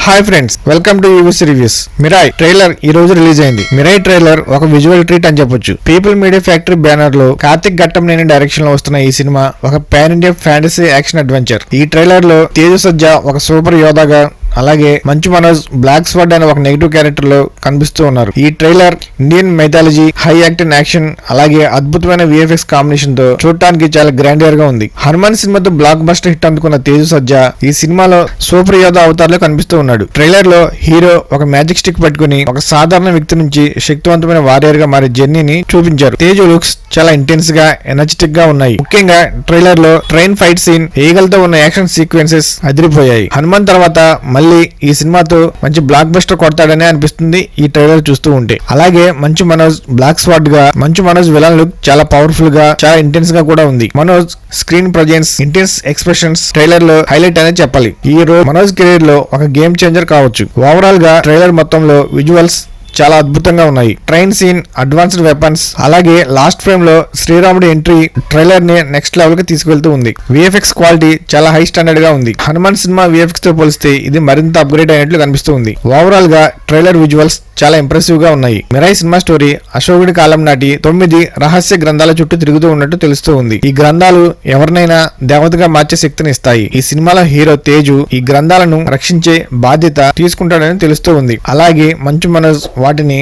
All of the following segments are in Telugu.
Hi friends, welcome to UVC reviews. Mirai trailer ఈ రోజు రిలీజ్ అయింది. మిరాయ్ ట్రైలర్ ఒక విజువల్ ట్రీట్ అని చెప్పొచ్చు. పీపుల్ మీడియా ఫ్యాక్టరీ బ్యానర్ లో కార్తిక్ ఘట్టంనేని డైరెక్షన్ లో వస్తున్న ఈ సినిమా ఒక pan India fantasy action adventure. ఈ ట్రైలర్ లో తేజు సజ్జా ఒక సూపర్ యోధాగా, అలాగే మంచు మనోజ్ బ్లాక్ స్వర్డ్ అనే ఒక నెగిటివ్ క్యారెక్టర్ లో కనిపిస్తూ ఉన్నారు. ఈ trailer Indian mythology, high acting action, అలాగే అద్భుతమైన విఎఫ్ఎక్స్ కాంబినేషన్ తో చూడటానికి చాలా గ్రాండియర్ గా ఉంది. హనుమాన్ సినిమాతో బ్లాక్ బస్టర్ హిట్ అందుకున్న తేజు సజ్జా ఈ సినిమాలో సూపర్ యోధ అవతార్ లో కనిపిస్తూ ఉన్నాడు. ట్రైలర్ లో హీరో ఒక మ్యాజిక్ స్టిక్ పట్టుకుని ఒక సాధారణ వ్యక్తి నుంచి శక్తివంతమైన వారియర్ గా మారే జర్నీని చూపించారు. తేజు లుక్స్ చాలా ఇంటెన్స్ గా, ఎనర్జెటిక్ గా ఉన్నాయి. ముఖ్యంగా ట్రైలర్ లో ట్రైన్ ఫైట్ సీన్, ఈగలతో ఉన్న యాక్షన్ సీక్వెన్సెస్ అదిరిపోయాయి. హనుమాన్ తర్వాత మళ్ళీ ఈ సినిమాతో మంచి బ్లాక్ బస్టర్ కొడతాడనే అనిపిస్తుంది ఈ ట్రైలర్ చూస్తూ ఉంటే. అలాగే మంచు మనోజ్ బ్లాక్ స్వాడ్ గా, మంచు మనోజ్ విలన్ లుక్ చాలా పవర్ఫుల్ గా, చాలా ఇంటెన్స్ గా కూడా ఉంది. Manoj screen presence, intense expressions trailer లో హైలైట్ అనేది చెప్పాలి. ఈ రోజు మనోజ్ కెరీర్ లో ఒక గేమ్ చేంజర్ కావచ్చు. ఓవరాల్ గా ట్రైలర్ మొత్తంలో విజువల్స్ చాలా అద్భుతంగా ఉన్నాయి. ట్రైన్ సీన్, అడ్వాన్స్డ్ వెపన్స్, అలాగే లాస్ట్ ఫ్రేమ్ లో శ్రీరాముడి ఎంట్రీ ట్రైలర్ ని నెక్స్ట్ లెవెల్ కి తీసుకెళ్తూ ఉంది. విఎఫ్ఎక్స్ క్వాలిటీ చాలా హై స్టాండర్డ్ గా ఉంది. హనుమాన్ సినిమా విఎఫ్ఎక్స్ తో పోలిస్తే ఇది మరింత అప్గ్రేడ్ అయినట్లు కనిపిస్తూ ఉంది. ఓవరాల్ గా ట్రైలర్ విజువల్స్ చాలా ఇంప్రెసివ్ గా ఉన్నాయి. మిరాయ్ సినిమా స్టోరీ అశోకుడి కాలం నాటి 9 రహస్య గ్రంథాల చుట్టూ తిరుగుతూ ఉన్నట్టు తెలుస్తూ ఉంది. ఈ గ్రంథాలు ఎవరినైనా దేవతగా మార్చే శక్తిని ఇస్తాయి. ఈ సినిమాలో హీరో తేజు ఈ గ్రంథాలను రక్షించే బాధ్యత తీసుకుంటాడని తెలుస్తూ ఉంది. అలాగే మంచు మనోజ్ వాటిని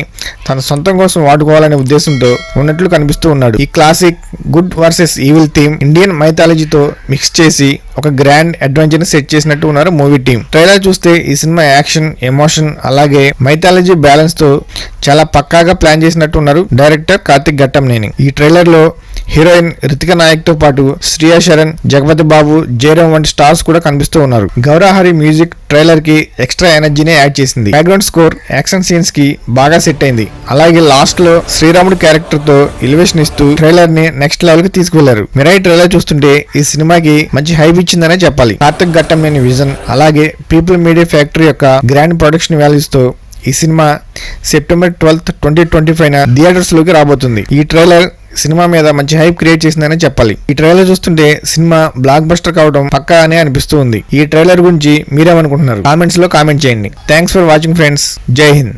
తన సొంతం కోసం వాడుకోవాలనే ఉద్దేశంతో ఉన్నట్లు కనిపిస్తూ ఉన్నాడు. ఈ classic good versus evil theme Indian మైథాలజీతో మిక్స్ చేసి ఒక గ్రాండ్ అడ్వెంచర్ ని సెట్ చేసినట్టు ఉన్నారు మూవీ టీమ్. ట్రైలర్ చూస్తే ఈ సినిమా యాక్షన్, ఎమోషన్, అలాగే మైథాలజీ బ్యాలెన్స్ తో చాలా పక్కాగా ప్లాన్ చేసినట్టు ఉన్నారు డైరెక్టర్ కార్తిక్ ఘట్టంనేని. ఈ ట్రైలర్ లో హీరోయిన్ రితిక నాయక్ తో పాటు శ్రియా శరణ్, జగపతి బాబు, జయరామ్ వంటి స్టార్స్ కూడా కనిపిస్తూ ఉన్నారు. గౌరహరి మ్యూజిక్ ట్రైలర్ కి ఎక్స్ట్రా ఎనర్జీనే యాడ్ చేసింది. బ్యాక్గ్రౌండ్ స్కోర్ యాక్షన్ సీన్స్ కి బాగా సెట్ అయింది. అలాగే లాస్ట్ లో శ్రీరాముడు క్యారెక్టర్ తో ఎలివేషన్ ఇస్తూ ట్రైలర్ ని నెక్స్ట్ లెవెల్ కి తీసుకువెళ్లారు. మిరాయ్ ట్రైలర్ చూస్తుంటే ఈ సినిమాకి మంచి హైప్ ఇచ్చిందనే చెప్పాలి. కార్తిక్ ఘట్టంనేని విజన్, అలాగే పీపుల్ మీడియా ఫ్యాక్టరీ యొక్క గ్రాండ్ ప్రొడక్షన్ వాల్యూస్ తో ఈ సినిమా సెప్టెంబర్ 12, 2025 థియేటర్స్ లోకి రాబోతుంది. ఈ ట్రైలర్ సినిమా మీద మంచి హైప్ క్రియేట్ చేసిందనే చెప్పాలి. ఈ ట్రైలర్ చూస్తుంటే సినిమా బ్లాక్ బస్టర్ కావడం పక్కా అనే అనిపిస్తూ ఉంది. ఈ ట్రైలర్ గురించి మీరేమనుకుంటున్నారు? కామెంట్స్ లో కామెంట్ చేయండి. Thanks for watching friends. జై హింద్.